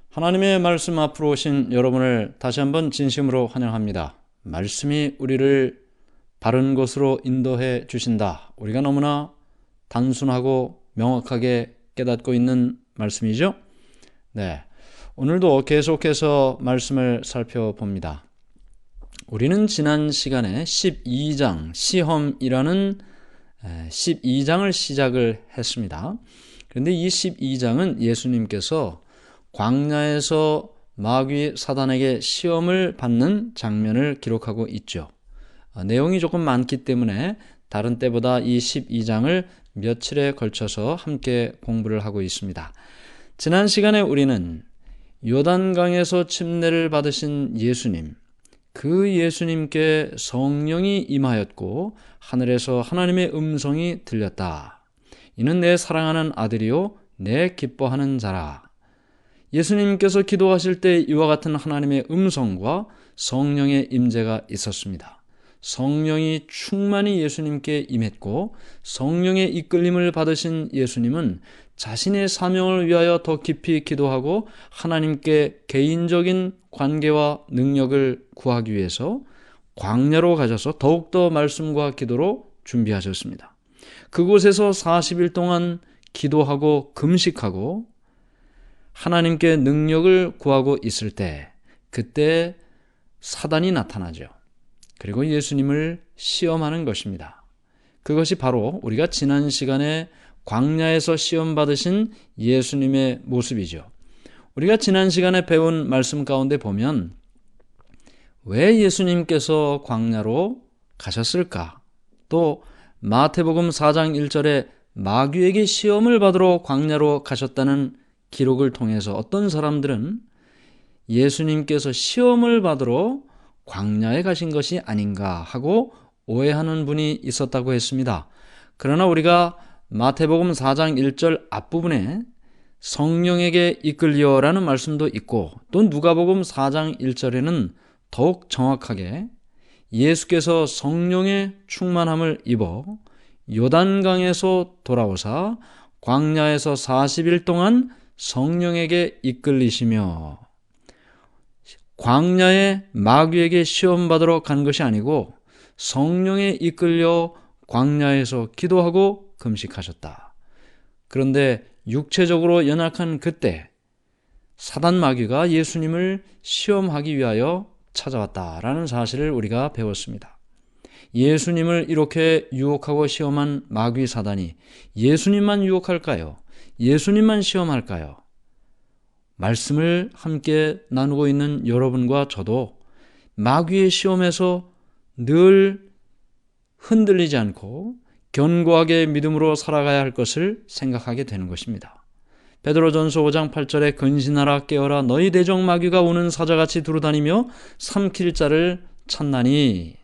하나님의 말씀 앞으로 오신 여러분을 다시 한번 진심으로 환영합니다. 말씀이 우리를 바른 곳으로 인도해 주신다. 우리가 너무나 단순하고 명확하게 깨닫고 있는 말씀이죠. 네, 오늘도 계속해서 말씀을 살펴봅니다. 우리는 지난 시간에 12장 시험이라는 12장을 시작을 했습니다. 그런데 이 12장은 예수님께서 광야에서 마귀 사단에게 시험을 받는 장면을 기록하고 있죠. 내용이 조금 많기 때문에 다른 때보다 이 12장을 며칠에 걸쳐서 함께 공부를 하고 있습니다. 지난 시간에 우리는 요단강에서 침례를 받으신 예수님, 그 예수님께 성령이 임하였고 하늘에서 하나님의 음성이 들렸다. 이는 내 사랑하는 아들이요 내 기뻐하는 자라. 예수님께서 기도하실 때 이와 같은 하나님의 음성과 성령의 임재가 있었습니다. 성령이 충만히 예수님께 임했고 성령의 이끌림을 받으신 예수님은 자신의 사명을 위하여 더 깊이 기도하고 하나님께 개인적인 관계와 능력을 구하기 위해서 광야로 가셔서 더욱더 말씀과 기도로 준비하셨습니다. 그곳에서 40일 동안 기도하고 금식하고 하나님께 능력을 구하고 있을 때 그때 사단이 나타나죠. 그리고 예수님을 시험하는 것입니다. 그것이 바로 우리가 지난 시간에 광야에서 시험 받으신 예수님의 모습이죠. 우리가 지난 시간에 배운 말씀 가운데 보면 왜 예수님께서 광야로 가셨을까? 또 마태복음 4장 1절에 마귀에게 시험을 받으러 광야로 가셨다는 기록을 통해서 어떤 사람들은 예수님께서 시험을 받으러 광야에 가신 것이 아닌가 하고 오해하는 분이 있었다고 했습니다. 그러나 우리가 마태복음 4장 1절 앞부분에 성령에게 이끌리어라는 말씀도 있고 또 누가복음 4장 1절에는 더욱 정확하게 예수께서 성령의 충만함을 입어 요단강에서 돌아오사 광야에서 40일 동안 성령에게 이끌리시며 광야에 마귀에게 시험받으러 간 것이 아니고 성령에 이끌려 광야에서 기도하고 금식하셨다. 그런데 육체적으로 연약한 그때 사단 마귀가 예수님을 시험하기 위하여 찾아왔다라는 사실을 우리가 배웠습니다. 예수님을 이렇게 유혹하고 시험한 마귀 사단이 예수님만 유혹할까요? 예수님만 시험할까요? 말씀을 함께 나누고 있는 여러분과 저도 마귀의 시험에서 늘 흔들리지 않고 견고하게 믿음으로 살아가야 할 것을 생각하게 되는 것입니다. 베드로전서 5장 8절에 근신하라 깨어라 너희 대적 마귀가 오는 사자같이 두루다니며 삼킬 자를 찾나니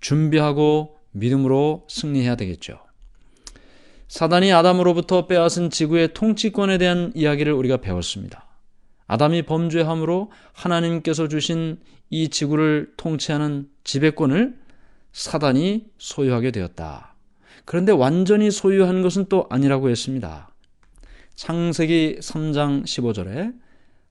준비하고 믿음으로 승리해야 되겠죠. 사단이 아담으로부터 빼앗은 지구의 통치권에 대한 이야기를 우리가 배웠습니다. 아담이 범죄함으로 하나님께서 주신 이 지구를 통치하는 지배권을 사단이 소유하게 되었다. 그런데 완전히 소유한 것은 또 아니라고 했습니다. 창세기 3장 15절에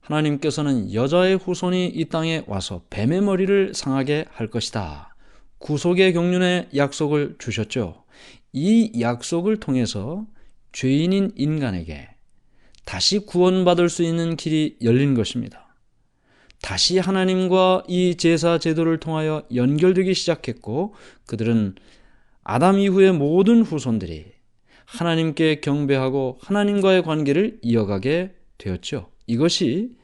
하나님께서는 여자의 후손이 이 땅에 와서 뱀의 머리를 상하게 할 것이다. 구속의 경륜의 약속을 주셨죠. 이 약속을 통해서 죄인인 인간에게 다시 구원받을 수 있는 길이 열린 것입니다. 다시 하나님과 이 제사 제도를 통하여 연결되기 시작했고 그들은 아담 이후의 모든 후손들이 하나님께 경배하고 하나님과의 관계를 이어가게 되었죠. 이것이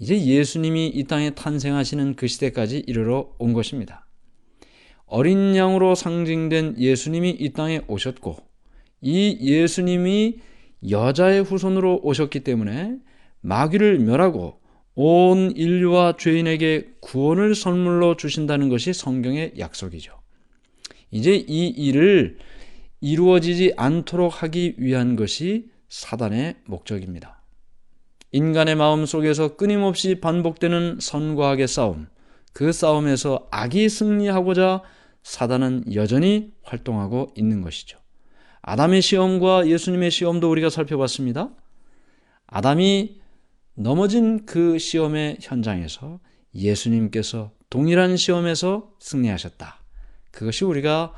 이제 예수님이 이 땅에 탄생하시는 그 시대까지 이르러 온 것입니다. 어린 양으로 상징된 예수님이 이 땅에 오셨고 이 예수님이 여자의 후손으로 오셨기 때문에 마귀를 멸하고 온 인류와 죄인에게 구원을 선물로 주신다는 것이 성경의 약속이죠. 이제 이 일을 이루어지지 않도록 하기 위한 것이 사단의 목적입니다. 인간의 마음 속에서 끊임없이 반복되는 선과 악의 싸움, 그 싸움에서 악이 승리하고자 사단은 여전히 활동하고 있는 것이죠. 아담의 시험과 예수님의 시험도 우리가 살펴봤습니다. 아담이 넘어진 그 시험의 현장에서 예수님께서 동일한 시험에서 승리하셨다. 그것이 우리가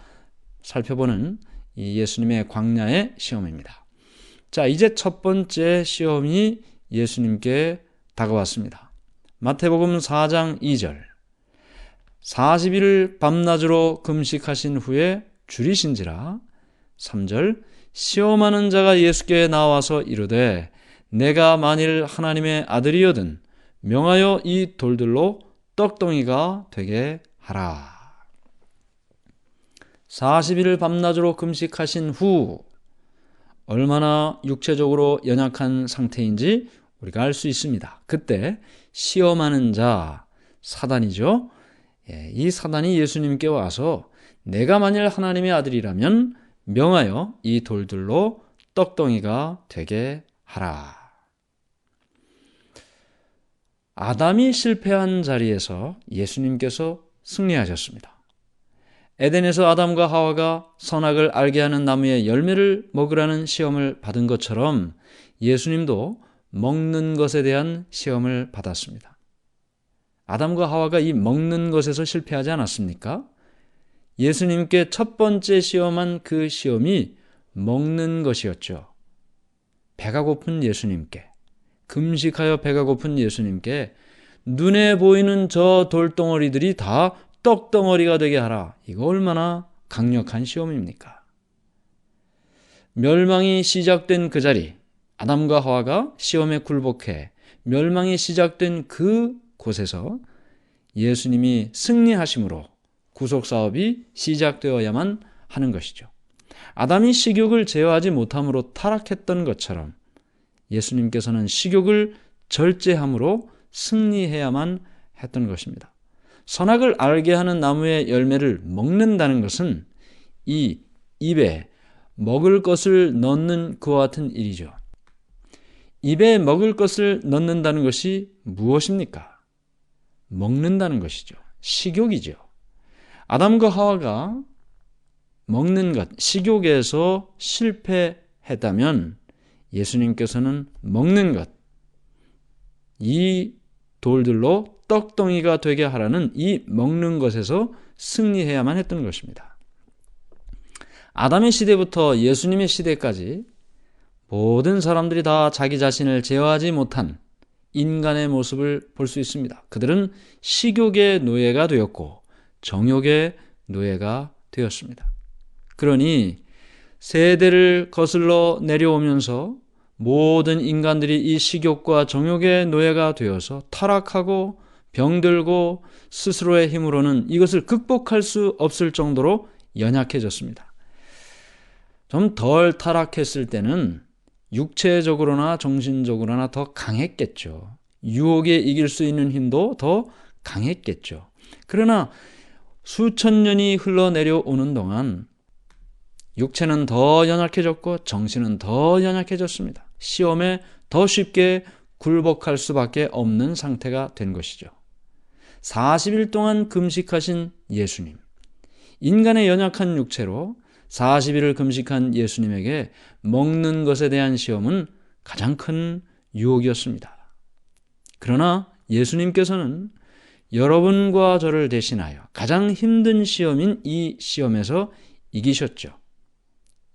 살펴보는 이 예수님의 광야의 시험입니다. 자, 이제 첫 번째 시험이 예수님께 다가왔습니다. 마태복음 4장 2절. 40일 밤낮으로 금식하신 후에 줄이신지라. 3절. 시험하는 자가 예수께 나와서 이르되 내가 만일 하나님의 아들이거든 명하여 이 돌들로 떡덩이가 되게 하라. 40일 밤낮으로 금식하신 후 얼마나 육체적으로 연약한 상태인지 우리가 알 수 있습니다. 그때 시험하는 자, 사단이죠. 이 사단이 예수님께 와서 내가 만일 하나님의 아들이라면 명하여 이 돌들로 떡덩이가 되게 하라. 아담이 실패한 자리에서 예수님께서 승리하셨습니다. 에덴에서 아담과 하와가 선악을 알게 하는 나무의 열매를 먹으라는 시험을 받은 것처럼 예수님도 먹는 것에 대한 시험을 받았습니다. 아담과 하와가 이 먹는 것에서 실패하지 않았습니까? 예수님께 첫 번째 시험한 그 시험이 먹는 것이었죠. 배가 고픈 예수님께, 금식하여 배가 고픈 예수님께 눈에 보이는 저 돌덩어리들이 다 떡덩어리가 되게 하라. 이거 얼마나 강력한 시험입니까? 멸망이 시작된 그 자리, 아담과 하와가 시험에 굴복해 멸망이 시작된 그 곳에서 예수님이 승리하심으로 구속사업이 시작되어야만 하는 것이죠. 아담이 식욕을 제어하지 못함으로 타락했던 것처럼 예수님께서는 식욕을 절제함으로 승리해야만 했던 것입니다. 선악을 알게 하는 나무의 열매를 먹는다는 것은 이 입에 먹을 것을 넣는 그와 같은 일이죠. 입에 먹을 것을 넣는다는 것이 무엇입니까? 먹는다는 것이죠. 식욕이죠. 아담과 하와가 먹는 것, 식욕에서 실패했다면 예수님께서는 먹는 것, 이 돌들로 떡덩이가 되게 하라는 이 먹는 것에서 승리해야만 했던 것입니다. 아담의 시대부터 예수님의 시대까지 모든 사람들이 다 자기 자신을 제어하지 못한 인간의 모습을 볼 수 있습니다. 그들은 식욕의 노예가 되었고 정욕의 노예가 되었습니다. 그러니 세대를 거슬러 내려오면서 모든 인간들이 이 식욕과 정욕의 노예가 되어서 타락하고 병들고 스스로의 힘으로는 이것을 극복할 수 없을 정도로 연약해졌습니다. 좀 덜 타락했을 때는 육체적으로나 정신적으로나 더 강했겠죠. 유혹에 이길 수 있는 힘도 더 강했겠죠. 그러나 수천 년이 흘러내려오는 동안 육체는 더 연약해졌고 정신은 더 연약해졌습니다. 시험에 더 쉽게 굴복할 수밖에 없는 상태가 된 것이죠. 40일 동안 금식하신 예수님, 인간의 연약한 육체로 40일을 금식한 예수님에게 먹는 것에 대한 시험은 가장 큰 유혹이었습니다. 그러나 예수님께서는 여러분과 저를 대신하여 가장 힘든 시험인 이 시험에서 이기셨죠.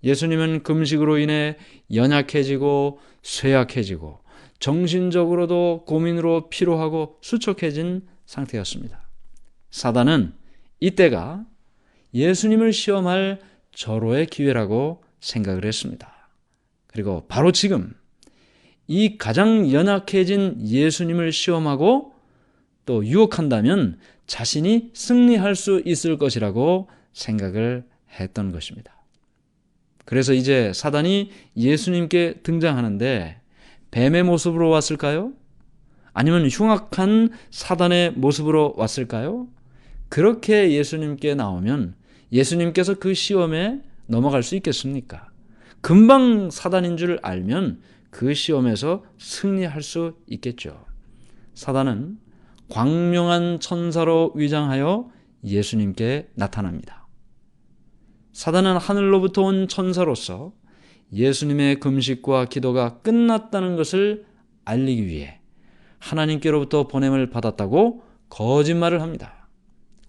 예수님은 금식으로 인해 연약해지고 쇠약해지고 정신적으로도 고민으로 피로하고 수척해진 상태였습니다. 사단은 이때가 예수님을 시험할 절호의 기회라고 생각을 했습니다. 그리고 바로 지금 이 가장 연약해진 예수님을 시험하고 또 유혹한다면 자신이 승리할 수 있을 것이라고 생각을 했던 것입니다. 그래서 이제 사단이 예수님께 등장하는데 뱀의 모습으로 왔을까요? 아니면 흉악한 사단의 모습으로 왔을까요? 그렇게 예수님께 나오면 예수님께서 그 시험에 넘어갈 수 있겠습니까? 금방 사단인 줄 알면 그 시험에서 승리할 수 있겠죠. 사단은 광명한 천사로 위장하여 예수님께 나타납니다. 사단은 하늘로부터 온 천사로서 예수님의 금식과 기도가 끝났다는 것을 알리기 위해 하나님께로부터 보냄을 받았다고 거짓말을 합니다.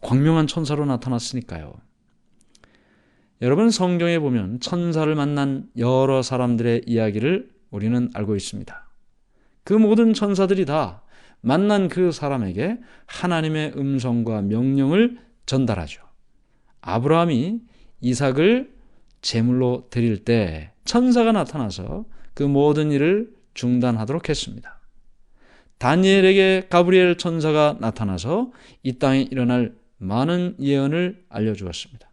광명한 천사로 나타났으니까요. 여러분, 성경에 보면 천사를 만난 여러 사람들의 이야기를 우리는 알고 있습니다. 그 모든 천사들이 다 만난 그 사람에게 하나님의 음성과 명령을 전달하죠. 아브라함이 이삭을 제물로 드릴 때 천사가 나타나서 그 모든 일을 중단하도록 했습니다. 다니엘에게 가브리엘 천사가 나타나서 이 땅에 일어날 많은 예언을 알려주었습니다.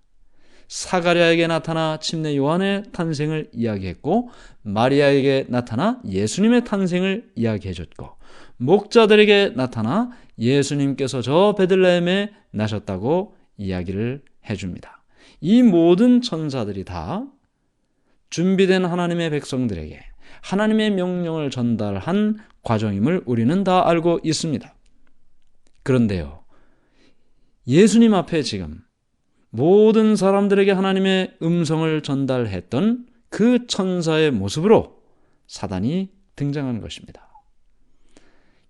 사가랴에게 나타나 침례 요한의 탄생을 이야기했고, 마리아에게 나타나 예수님의 탄생을 이야기해줬고, 목자들에게 나타나 예수님께서 저 베들레헴에 나셨다고 이야기를 해줍니다. 이 모든 천사들이 다 준비된 하나님의 백성들에게 하나님의 명령을 전달한 과정임을 우리는 다 알고 있습니다. 그런데요, 예수님 앞에 지금 모든 사람들에게 하나님의 음성을 전달했던 그 천사의 모습으로 사단이 등장한 것입니다.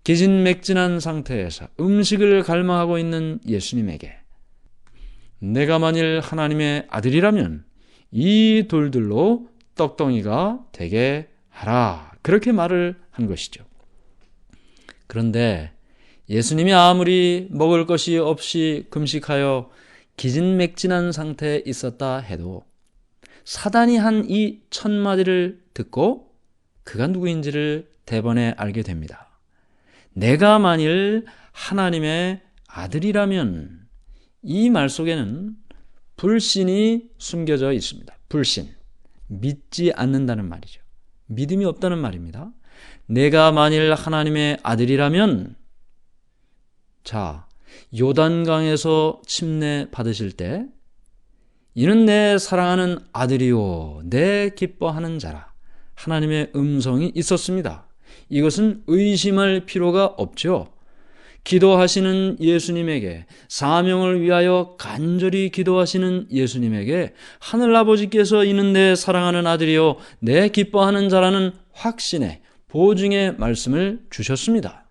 기진맥진한 상태에서 음식을 갈망하고 있는 예수님에게 내가 만일 하나님의 아들이라면 이 돌들로 떡덩이가 되게 하라, 그렇게 말을 한 것이죠. 그런데 예수님이 아무리 먹을 것이 없이 금식하여 기진맥진한 상태에 있었다 해도 사단이 한 이 천마디를 듣고 그가 누구인지를 대번에 알게 됩니다. 내가 만일 하나님의 아들이라면, 이 말 속에는 불신이 숨겨져 있습니다. 불신. 믿지 않는다는 말이죠. 믿음이 없다는 말입니다. 내가 만일 하나님의 아들이라면, 자, 요단강에서 침례 받으실 때 이는 내 사랑하는 아들이요 내 기뻐하는 자라, 하나님의 음성이 있었습니다. 이것은 의심할 필요가 없죠. 기도하시는 예수님에게, 사명을 위하여 간절히 기도하시는 예수님에게 하늘아버지께서 이는 내 사랑하는 아들이요 내 기뻐하는 자라는 확신의, 보증의 말씀을 주셨습니다.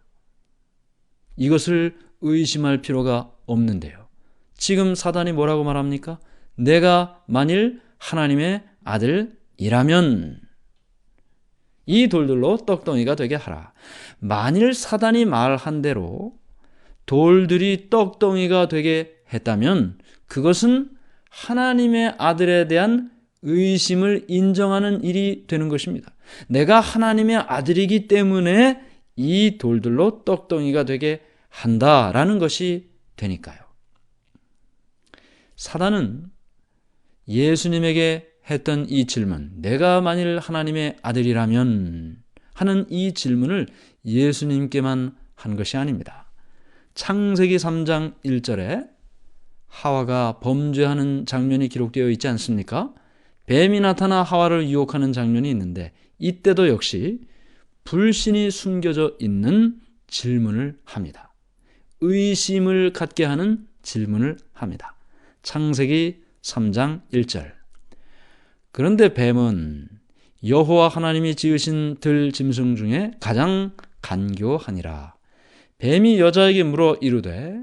이것을 의심할 필요가 없는데요, 지금 사단이 뭐라고 말합니까? 내가 만일 하나님의 아들이라면 이 돌들로 떡덩이가 되게 하라. 만일 사단이 말한 대로 돌들이 떡덩이가 되게 했다면 그것은 하나님의 아들에 대한 의심을 인정하는 일이 되는 것입니다. 내가 하나님의 아들이기 때문에 이 돌들로 떡덩이가 되게 한다라는 것이 되니까요. 사단은 예수님에게 했던 이 질문, 내가 만일 하나님의 아들이라면 하는 이 질문을 예수님께만 한 것이 아닙니다. 창세기 3장 1절에 하와가 범죄하는 장면이 기록되어 있지 않습니까? 뱀이 나타나 하와를 유혹하는 장면이 있는데, 이때도 역시 불신이 숨겨져 있는 질문을 합니다. 의심을 갖게 하는 질문을 합니다. 창세기 3장 1절. 그런데 뱀은 여호와 하나님이 지으신 들 짐승 중에 가장 간교하니라. 뱀이 여자에게 물어 이르되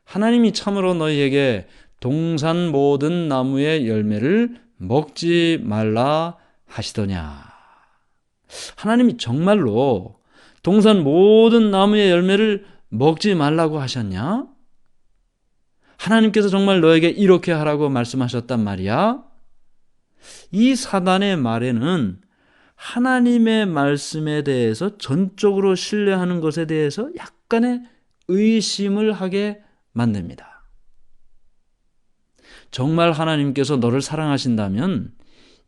하나님이 참으로 너희에게 동산 모든 나무의 열매를 먹지 말라 하시더냐. 하나님이 정말로 동산 모든 나무의 열매를 먹지 말라고 하셨냐? 하나님께서 정말 너에게 이렇게 하라고 말씀하셨단 말이야? 이 사단의 말에는 하나님의 말씀에 대해서 전적으로 신뢰하는 것에 대해서 약간의 의심을 하게 만듭니다. 정말 하나님께서 너를 사랑하신다면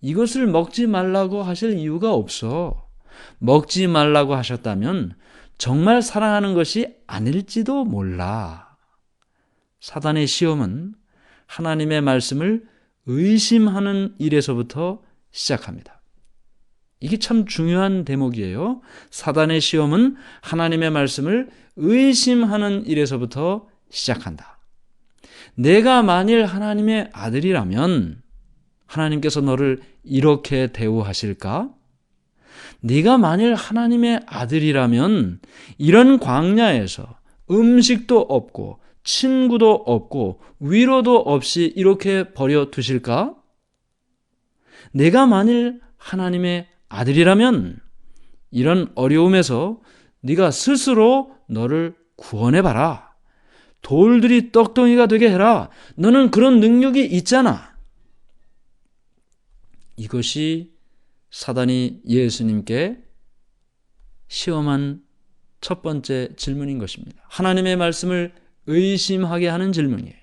이것을 먹지 말라고 하실 이유가 없어. 먹지 말라고 하셨다면 정말 사랑하는 것이 아닐지도 몰라. 사단의 시험은 하나님의 말씀을 의심하는 일에서부터 시작합니다. 이게 참 중요한 대목이에요. 사단의 시험은 하나님의 말씀을 의심하는 일에서부터 시작한다. 내가 만일 하나님의 아들이라면 하나님께서 너를 이렇게 대우하실까? 네가 만일 하나님의 아들이라면 이런 광야에서 음식도 없고 친구도 없고 위로도 없이 이렇게 버려 두실까? 내가 만일 하나님의 아들이라면 이런 어려움에서 네가 스스로 너를 구원해봐라. 돌들이 떡덩이가 되게 해라. 너는 그런 능력이 있잖아. 이것이 사단이 예수님께 시험한 첫 번째 질문인 것입니다. 하나님의 말씀을 의심하게 하는 질문이에요.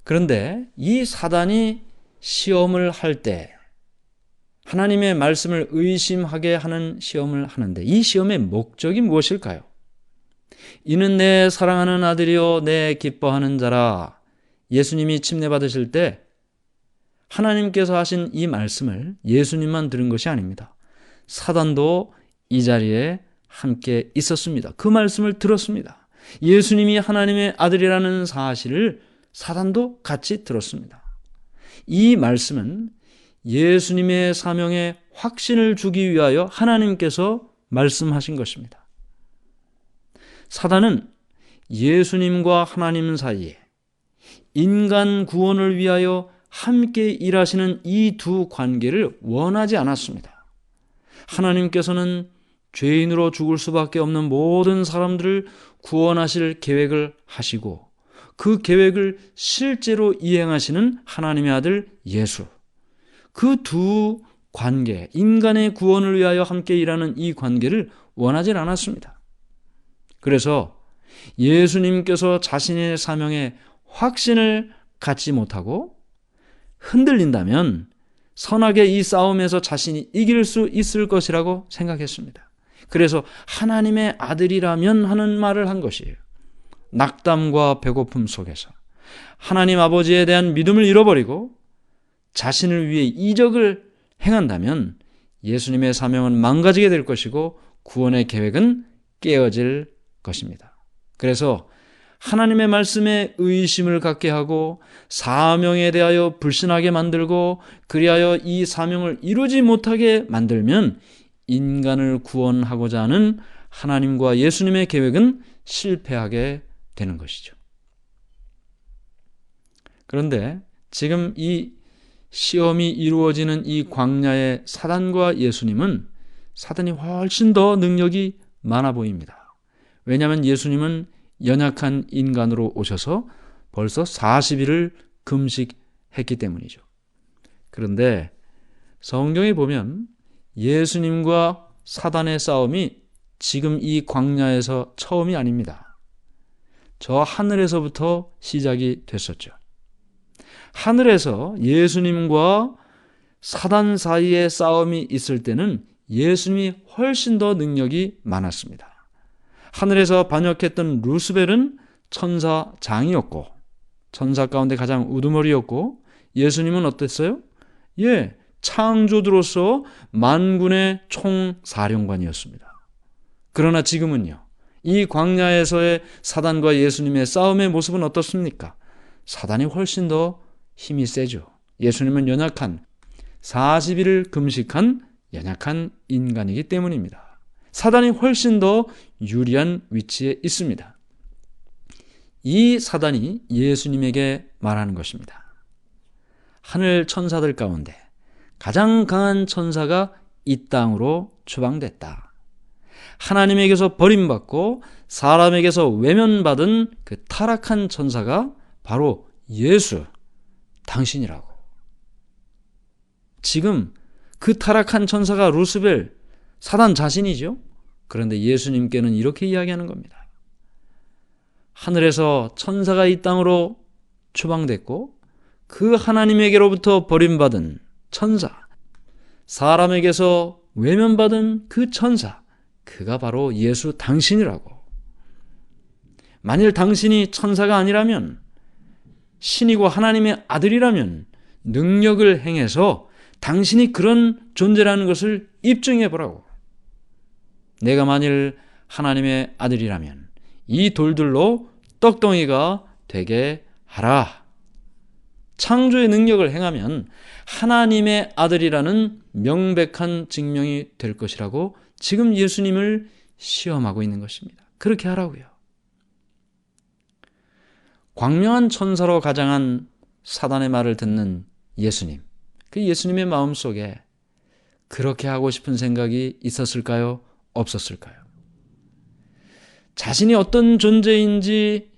그런데 이 사단이 시험을 할 때, 하나님의 말씀을 의심하게 하는 시험을 하는데 이 시험의 목적이 무엇일까요? 이는 내 사랑하는 아들이요 내 기뻐하는 자라. 예수님이 침례 받으실 때 하나님께서 하신 이 말씀을 예수님만 들은 것이 아닙니다. 사단도 이 자리에 함께 있었습니다. 그 말씀을 들었습니다. 예수님이 하나님의 아들이라는 사실을 사단도 같이 들었습니다. 이 말씀은 예수님의 사명에 확신을 주기 위하여 하나님께서 말씀하신 것입니다. 사단은 예수님과 하나님 사이에 인간 구원을 위하여 함께 일하시는 이 두 관계를 원하지 않았습니다. 하나님께서는 죄인으로 죽을 수밖에 없는 모든 사람들을 구원하실 계획을 하시고 그 계획을 실제로 이행하시는 하나님의 아들 예수, 그 두 관계, 인간의 구원을 위하여 함께 일하는 이 관계를 원하지 않았습니다. 그래서 예수님께서 자신의 사명에 확신을 갖지 못하고 흔들린다면 선하게 이 싸움에서 자신이 이길 수 있을 것이라고 생각했습니다. 그래서 하나님의 아들이라면 하는 말을 한 것이에요. 낙담과 배고픔 속에서 하나님 아버지에 대한 믿음을 잃어버리고 자신을 위해 이적을 행한다면 예수님의 사명은 망가지게 될 것이고 구원의 계획은 깨어질 것입니다. 그래서 하나님의 말씀에 의심을 갖게 하고 사명에 대하여 불신하게 만들고 그리하여 이 사명을 이루지 못하게 만들면 인간을 구원하고자 하는 하나님과 예수님의 계획은 실패하게 되는 것이죠. 그런데 지금 이 시험이 이루어지는 이 광야의 사단과 예수님은 사단이 훨씬 더 능력이 많아 보입니다. 왜냐하면 예수님은 연약한 인간으로 오셔서 벌써 40일을 금식했기 때문이죠. 그런데 성경에 보면 예수님과 사단의 싸움이 지금 이 광야에서 처음이 아닙니다. 저 하늘에서부터 시작이 됐었죠. 하늘에서 예수님과 사단 사이의 싸움이 있을 때는 예수님이 훨씬 더 능력이 많았습니다. 하늘에서 반역했던 루스벨은 천사장이었고 천사 가운데 가장 우두머리였고 예수님은 어땠어요? 창조주로서 만군의 총사령관이었습니다. 그러나 지금은요, 이 광야에서의 사단과 예수님의 싸움의 모습은 어떻습니까? 사단이 훨씬 더 힘이 세죠. 예수님은 연약한 40일을 금식한 연약한 인간이기 때문입니다. 사단이 훨씬 더 유리한 위치에 있습니다. 이 사단이 예수님에게 말하는 것입니다. 하늘 천사들 가운데 가장 강한 천사가 이 땅으로 추방됐다. 하나님에게서 버림받고 사람에게서 외면받은 그 타락한 천사가 바로 예수, 당신이라고. 지금 그 타락한 천사가 루스벨, 사단 자신이죠. 그런데 예수님께는 이렇게 이야기하는 겁니다. 하늘에서 천사가 이 땅으로 추방됐고 그 하나님에게로부터 버림받은 천사, 사람에게서 외면받은 그 천사, 그가 바로 예수 당신이라고. 만일 당신이 천사가 아니라면, 신이고 하나님의 아들이라면 능력을 행해서 당신이 그런 존재라는 것을 입증해 보라고. 내가 만일 하나님의 아들이라면 이 돌들로 떡덩이가 되게 하라. 창조의 능력을 행하면 하나님의 아들이라는 명백한 증명이 될 것이라고 지금 예수님을 시험하고 있는 것입니다. 그렇게 하라고요. 광명한 천사로 가장한 사단의 말을 듣는 예수님, 그 예수님의 마음속에 그렇게 하고 싶은 생각이 있었을까요? 없었을까요? 자신이 어떤 존재인지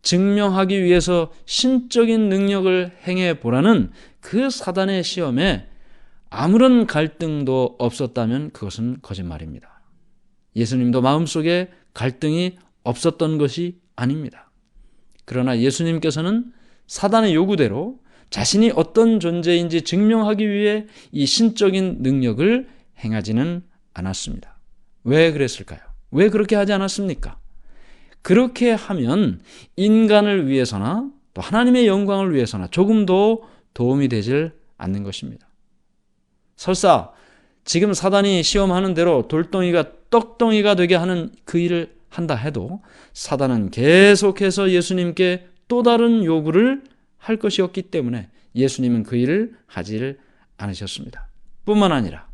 증명하기 위해서 신적인 능력을 행해 보라는 그 사단의 시험에 아무런 갈등도 없었다면 그것은 거짓말입니다. 예수님도 마음속에 갈등이 없었던 것이 아닙니다. 그러나 예수님께서는 사단의 요구대로 자신이 어떤 존재인지 증명하기 위해 이 신적인 능력을 행하지는 않았습니다. 왜 그랬을까요? 왜 그렇게 하지 않았습니까? 그렇게 하면 인간을 위해서나 또 하나님의 영광을 위해서나 조금도 도움이 되질 않는 것입니다. 설사 지금 사단이 시험하는 대로 돌덩이가 떡덩이가 되게 하는 그 일을 한다 해도 사단은 계속해서 예수님께 또 다른 요구를 할 것이었기 때문에 예수님은 그 일을 하지를 않으셨습니다. 뿐만 아니라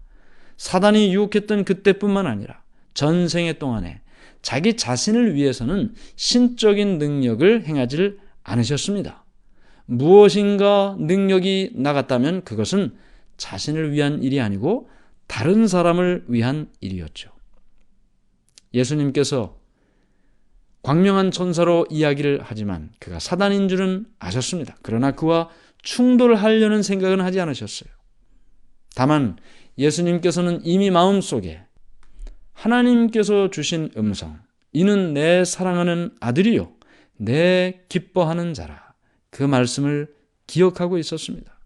사단이 유혹했던 그때뿐만 아니라 전생애 동안에 자기 자신을 위해서는 신적인 능력을 행하지를 않으셨습니다. 무엇인가 능력이 나갔다면 그것은 자신을 위한 일이 아니고 다른 사람을 위한 일이었죠. 예수님께서 광명한 천사로 이야기를 하지만 그가 사단인 줄은 아셨습니다. 그러나 그와 충돌하려는 생각은 하지 않으셨어요. 다만 예수님께서는 이미 마음속에 하나님께서 주신 음성, 이는 내 사랑하는 아들이요 내 기뻐하는 자라, 그 말씀을 기억하고 있었습니다.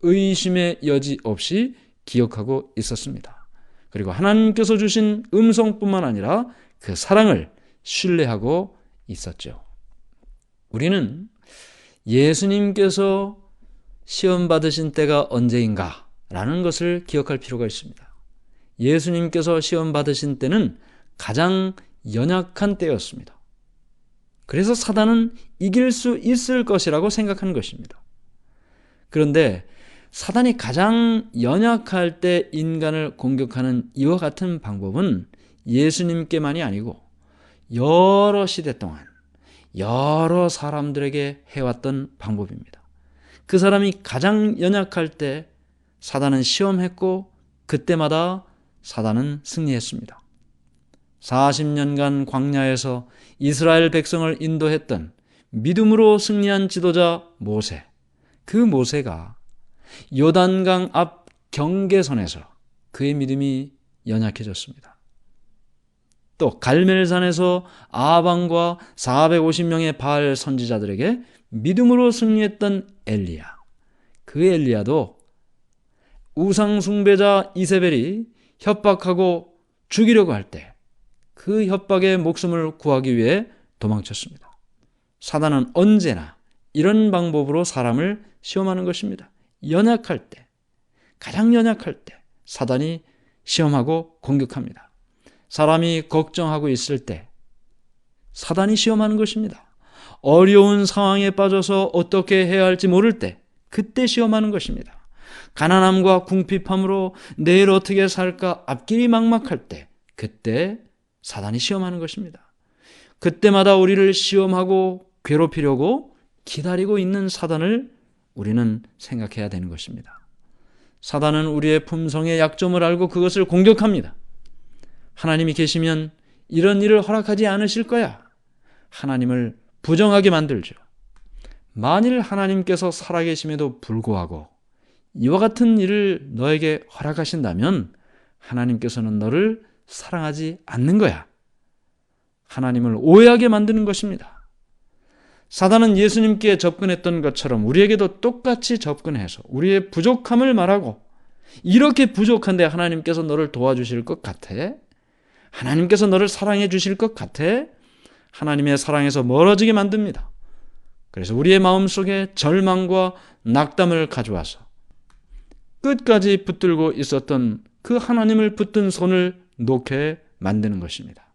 의심의 여지 없이 기억하고 있었습니다. 그리고 하나님께서 주신 음성뿐만 아니라 그 사랑을 신뢰하고 있었죠. 우리는 예수님께서 시험 받으신 때가 언제인가 라는 것을 기억할 필요가 있습니다. 예수님께서 시험 받으신 때는 가장 연약한 때였습니다. 그래서 사단은 이길 수 있을 것이라고 생각한 것입니다. 그런데 사단이 가장 연약할 때 인간을 공격하는 이와 같은 방법은 예수님께만이 아니고 여러 시대 동안 여러 사람들에게 해왔던 방법입니다. 그 사람이 가장 연약할 때 사단은 시험했고 그때마다 사단은 승리했습니다. 40년간 광야에서 이스라엘 백성을 인도했던 믿음으로 승리한 지도자 모세, 그 모세가 요단강 앞 경계선에서 그의 믿음이 연약해졌습니다. 또 갈멜산에서 아방과 450명의 바알 선지자들에게 믿음으로 승리했던 엘리야, 그 엘리야도 우상 숭배자 이세벨이 협박하고 죽이려고 할 때 그 협박의 목숨을 구하기 위해 도망쳤습니다. 사단은 언제나 이런 방법으로 사람을 시험하는 것입니다. 연약할 때, 가장 연약할 때 사단이 시험하고 공격합니다. 사람이 걱정하고 있을 때 사단이 시험하는 것입니다. 어려운 상황에 빠져서 어떻게 해야 할지 모를 때 그때 시험하는 것입니다. 가난함과 궁핍함으로 내일 어떻게 살까 앞길이 막막할 때 그때 사단이 시험하는 것입니다. 그때마다 우리를 시험하고 괴롭히려고 기다리고 있는 사단을 우리는 생각해야 되는 것입니다. 사단은 우리의 품성의 약점을 알고 그것을 공격합니다. 하나님이 계시면 이런 일을 허락하지 않으실 거야. 하나님을 부정하게 만들죠. 만일 하나님께서 살아계심에도 불구하고 이와 같은 일을 너에게 허락하신다면 하나님께서는 너를 사랑하지 않는 거야. 하나님을 오해하게 만드는 것입니다. 사단은 예수님께 접근했던 것처럼 우리에게도 똑같이 접근해서 우리의 부족함을 말하고 이렇게 부족한데 하나님께서 너를 도와주실 것 같아? 하나님께서 너를 사랑해 주실 것 같아? 하나님의 사랑에서 멀어지게 만듭니다. 그래서 우리의 마음속에 절망과 낙담을 가져와서 끝까지 붙들고 있었던 그 하나님을 붙든 손을 놓게 만드는 것입니다.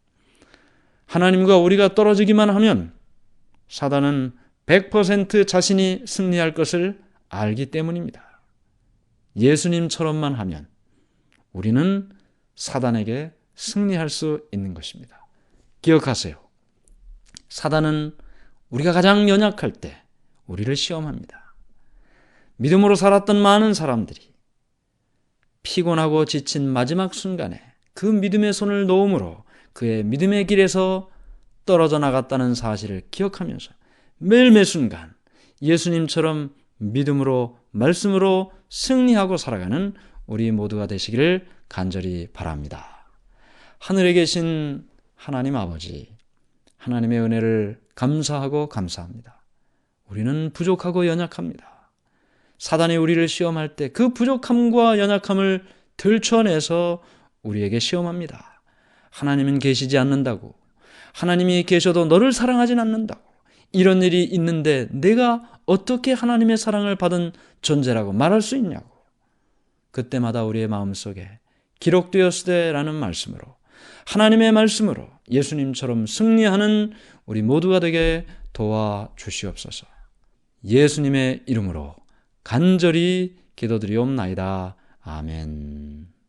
하나님과 우리가 떨어지기만 하면 사단은 100% 자신이 승리할 것을 알기 때문입니다. 예수님처럼만 하면 우리는 사단에게 승리할 수 있는 것입니다. 기억하세요. 사단은 우리가 가장 연약할 때 우리를 시험합니다. 믿음으로 살았던 많은 사람들이 피곤하고 지친 마지막 순간에 그 믿음의 손을 놓음으로 그의 믿음의 길에서 떨어져 나갔다는 사실을 기억하면서 매일매 순간 예수님처럼 믿음으로 말씀으로 승리하고 살아가는 우리 모두가 되시기를 간절히 바랍니다. 하늘에 계신 하나님 아버지, 하나님의 은혜를 감사하고 감사합니다. 우리는 부족하고 연약합니다. 사단이 우리를 시험할 때 그 부족함과 연약함을 들춰내서 우리에게 시험합니다. 하나님은 계시지 않는다고, 하나님이 계셔도 너를 사랑하진 않는다고, 이런 일이 있는데 내가 어떻게 하나님의 사랑을 받은 존재라고 말할 수 있냐고. 그때마다 우리의 마음속에 기록되었으되라는 말씀으로, 하나님의 말씀으로 예수님처럼 승리하는 우리 모두가 되게 도와주시옵소서. 예수님의 이름으로 간절히 기도드리옵나이다. 아멘.